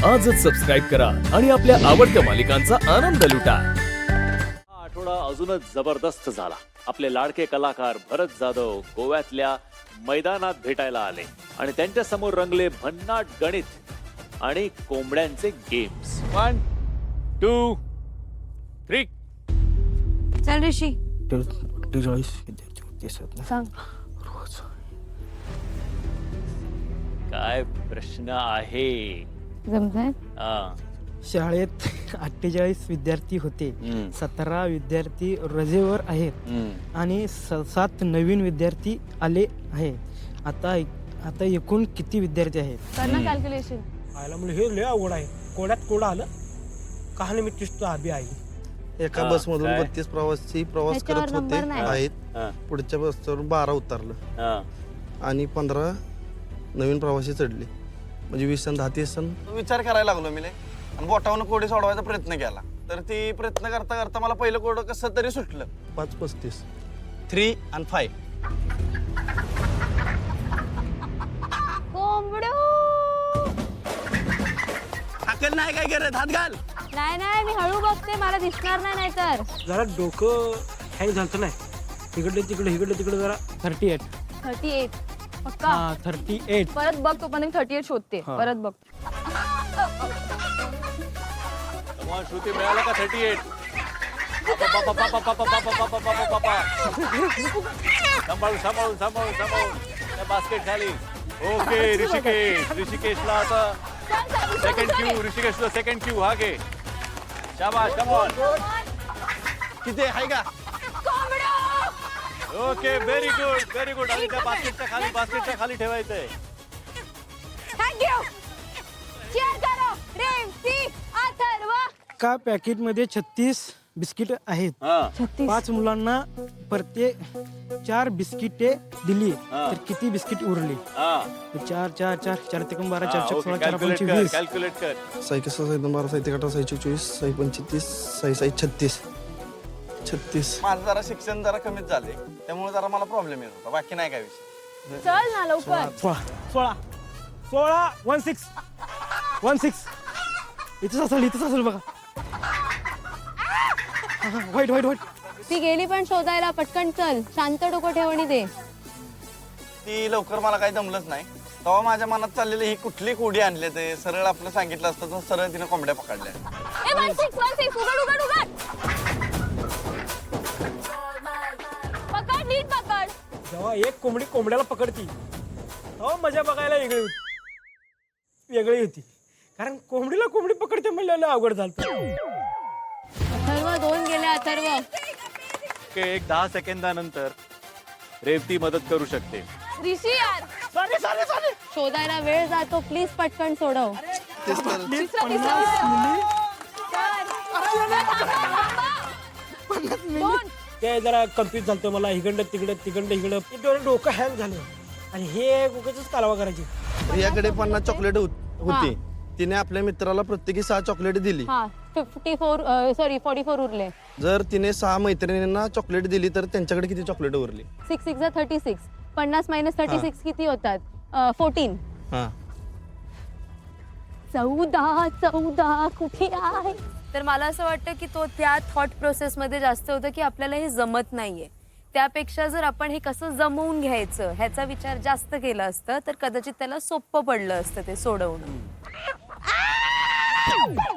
आजच सबस्क्राईब करा आणि आपल्या आवडत्या मालिकांचा आनंद लुटा. हा आठवडा अजूनच जबरदस्त झाला. आपले लाडके कलाकार भरत जाधव गोव्यातल्या मैदानात भेटायला आले आणि त्यांच्या समोर रंगले भन्नाट गणित आणि कोंबड्यांचे गेम्स. 1 2 3 चल ऋषी सांग. काय प्रश्न आहे? जमतंय? हा. शाळेत 48 विद्यार्थी होते. हम्म. 17 विद्यार्थी रजेवर आहेत हम्म. आणि 7 नवीन विद्यार्थी आले आहे. आता एकूण किती विद्यार्थी आहेत? कर ना कॅल्क्युलेशन. आयला म्हणजे हे लय अवघड आहे. कोड्यात कोडं आलं कहाणी मी तिसतो आबी आहे. एका हा, बसमधून काय? 32 प्रवासी प्रवास त्याच्यावर करत होते नंबर नाही. आहेत. हा. पुढच्या बसवरून 12 उतरलं हा. आणि 15 नवीन प्रवासी चढले. म्हणजे 20 आणि 10 30 विचार करायला लागलो मी आणि बोटावरून कोडी सोडवायचा प्रयत्न केला. तर ती प्रयत्न करता करता मला पहिलं कोड कसं तरी सुटलं. 5 35 3 आणि 5. कोंबडू. हाकल नाही काय करत, हात घाल. नाही मी हळू बघते, मला दिसणार नाही नाहीतर. जरा डोकं हँग झालं नाही. इकडे तिकडे जरा 38. 38 पक्का. हा 38. परत बघ, तो पण 38 शोधते. हा. परत बघ. तुम्हाला श्रुती मिळाला का 38? सांभाळून त्या बास्केट खाली. ओके ऋषिकेशला आता सेकंड क्यू. ऋषिकेशला सेकंड क्यू. हा घे. शाबाश. Come on. किती आहे का? Okay very good. आणि त्या बास्केटच्या खाली ठेवायचंय. थँक्यू. चीअर करो. रेवती अथर्व. का पॅकेटमध्ये 36 बिस्किट आहेत. हा. 5 मुलांना प्रत्येक 4 बिस्किटे दिली हा. तर किती बिस्किट उरली? हा. 4 4 4 4 ते 12 4 4 16 4 कॅल्क्युलेट 25. कर. 6 6 12 6 18 6 24 6 25 6 36. माझं जरा शिक्षण जरा कमीच झाले, त्यामुळे जरा मला प्रॉब्लेम येत होता. बाकी नाही काय विषय. चल ना लवकर. 16 16 इथंच असेल बघा. वाईट ती गेली पण शोधायला. पटकन चल. शांत डोकं ठेवणी दे. ती लवकर मला काही जमलंच नाही. तेव्हा माझ्या मनात चाललेली ही कुठली कोडी आणले ते सरळ आपलं सांगितलं असतं तर सरळ तिने कोंबड्या पकडल्या. 16 उघड. पकड, नीट पकड. जेव्हा एक कोंबडी कोंबड्याला पकडती तेव्हा मजा बघायला वेगळी होती. कारण कोंबडीला कोंबडी पकडते म्हणल्यावर अवघड झालं. अथर्व 2 गेले. अथर्व ओके, एक 10 सेकंदानंतर रेवती मदत करू शकते. ऋषी यार, सॉरी शोधायला वेळ जातो. प्लीज पटकन सोडव. तेच तर. ते जरा कन्फ्युज झालं मला. इकडं तिकडं डोकं हँग झालं आणि हे उगाचच कालवा करायची. याकडे 50 चॉकलेट होती. तिने आपल्या मित्राला प्रत्येकी 6 चॉकलेट दिली. हा 44 उरले. जर तिने 6 मैत्रिणींना चॉकलेट दिली तर त्यांच्याकडे किती चॉकलेट उरली? 6 6 36. 50 - 36 किती होतात? 14. हा 14 कुठे आहे? तर मला असं वाटतं की तो त्या थॉट प्रोसेस मध्ये जास्त होतं की आपल्याला हे जमत नाहीये. त्यापेक्षा जर आपण हे कसं जमवून घ्यायचं ह्याचा विचार जास्त केला असतं तर कदाचित त्याला सोपं पडलं असतं ते सोडवणं.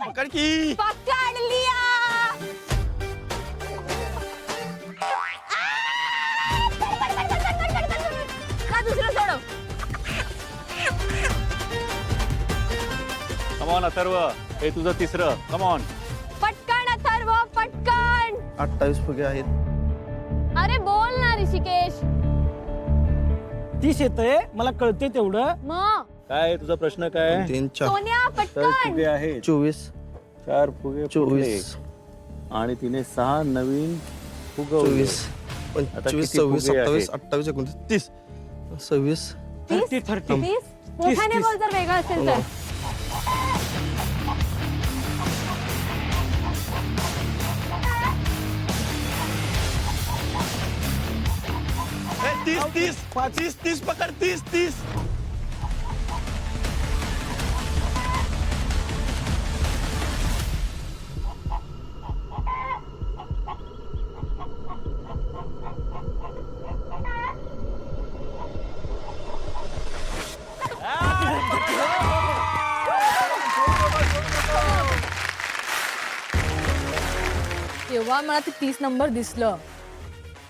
पकड की. पकडलिया. का दुसरं सोडव. कम ऑन अथर्व, हे तुझं तिसरं. Come on. पटकन अथर्व, पटकन. 28 फुगे आहेत. अरे बोल ना ऋषिकेश. 30 येतंय, मला कळते तेवढं. मग काय तुझा प्रश्न काय? 3 4 सोन्या तर पटकन. फुगे आहेत 24 4 फुगे 24 आणि तिने 6 नवीन फुगवले. 24 आता 25 किती 26 फुगे 27 आहेत? 28 29 30 26 30 30. मोठ्याने बोल जर वेगळं असेल तर. 30 पकड 30 जेव्हा मला ते 30 नंबर दिसलं,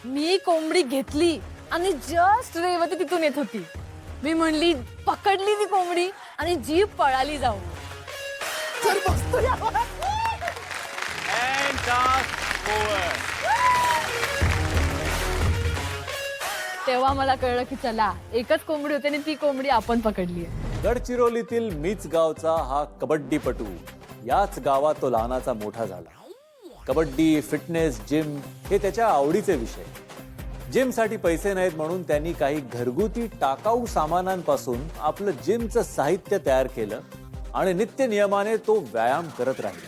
मी कोंबडी घेतली आणि जस्ट रेवती तिथून येत होती. मी म्हणली, पकडली ती कोंबडी आणि जीप पळाली जाऊ. चल बसतो यावर. And task over. तेव्हा मला कळलं की चला, एकच कोंबडी होती आणि ती कोंबडी आपण पकडली आहे. गडचिरोलीतील मीच गावचा हा कबड्डीपटू. याच गावात तो लहानाचा मोठा झाला. कबड्डी, फिटनेस, जिम हे त्याच्या आवडीचे विषय. जिमसाठी पैसे नाहीत म्हणून त्यांनी काही घरगुती टाकाऊ सामानांपासून आपलं जिमचं साहित्य तयार केलं आणि नित्य नियमाने तो व्यायाम करत राहिला.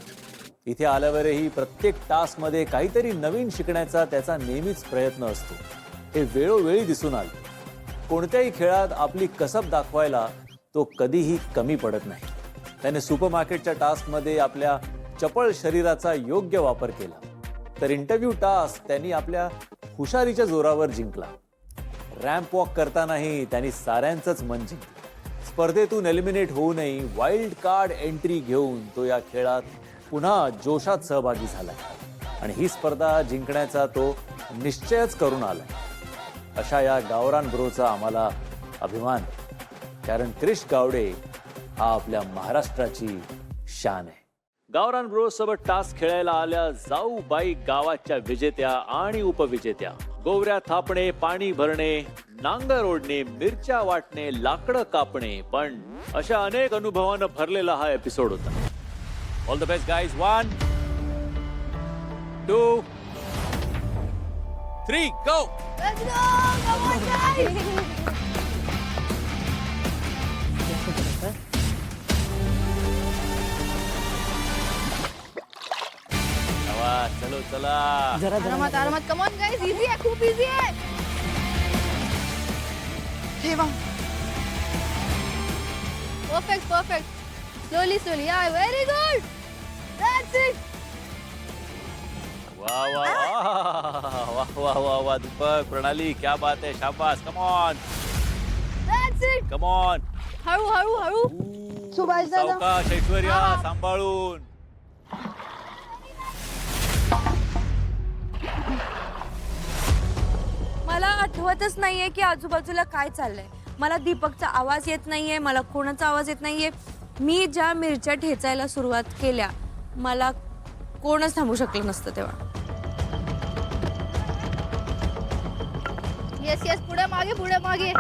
इथे आल्यावरही प्रत्येक टास्कमध्ये काहीतरी नवीन शिकण्याचा त्याचा नेहमीच प्रयत्न असतो. हे वेळोवेळी दिसून आलं. कोणत्याही खेळात आपली कसब दाखवायला तो कधीही कमी पडत नाही. त्याने सुपरमार्केटच्या टास्कमध्ये आपल्या चपळ शरीराचा योग्य वापर केला, तर इंटरव्ह्यू टास्क त्यांनी आपल्या हुशारीच्या जोरावर जिंकला. रॅम्प वॉक करतानाही त्यांनी साऱ्यांचंच मन जिंकलं. स्पर्धेतून एलिमिनेट होऊनही वाईल्ड कार्ड एंट्री घेऊन तो या खेळात पुन्हा जोशात सहभागी झाला आणि ही स्पर्धा जिंकण्याचा तो निश्चयच करून आलाय. अशा या गावरान ब्रोचा आम्हाला अभिमान, कारण क्रिश गावडे हा आपल्या महाराष्ट्राची शान आहे. गावरान ब्रो सोबत टास्क खेळायला आल्या जाऊबाई गावाच्या विजेत्या आणि उपविजेत्या. गोवऱ्या थापणे, पाणी भरणे, नांगर ओढणे, मिरच्या वाटणे, लाकडं कापणे, पण अशा अनेक अनुभवानं भरलेला हा एपिसोड होता. All the best guys. 1 2 3 गो. चलो चला. आरामात आरामात. कम ऑन गाइस, इझी आहे, खूप इझी आहे. ठेवा. Perfect perfect. Slowly slowly. या व्हेरी गुड. That's it. वाह वाह वाह वाह वाह वाह. दीपक, प्रणाली, क्या बात है. शाबाश. Come on that's it. Come on. हळू हळू हळू. सुभाष दादा. सावकाश ऐश्वर्या, सांभाळून. मला आठवतच नाहीये की आजूबाजूला काय चाललंय. मला दीपकचा आवाज येत नाहीये, मला कोणाचा आवाज येत नाहीये. मी ज्या मिरच्या ठेचायला सुरुवात केल्या, मला कोणच थांबू शकलं नसतं तेव्हा. Yes yes. पुढे मागे पुढे मागे.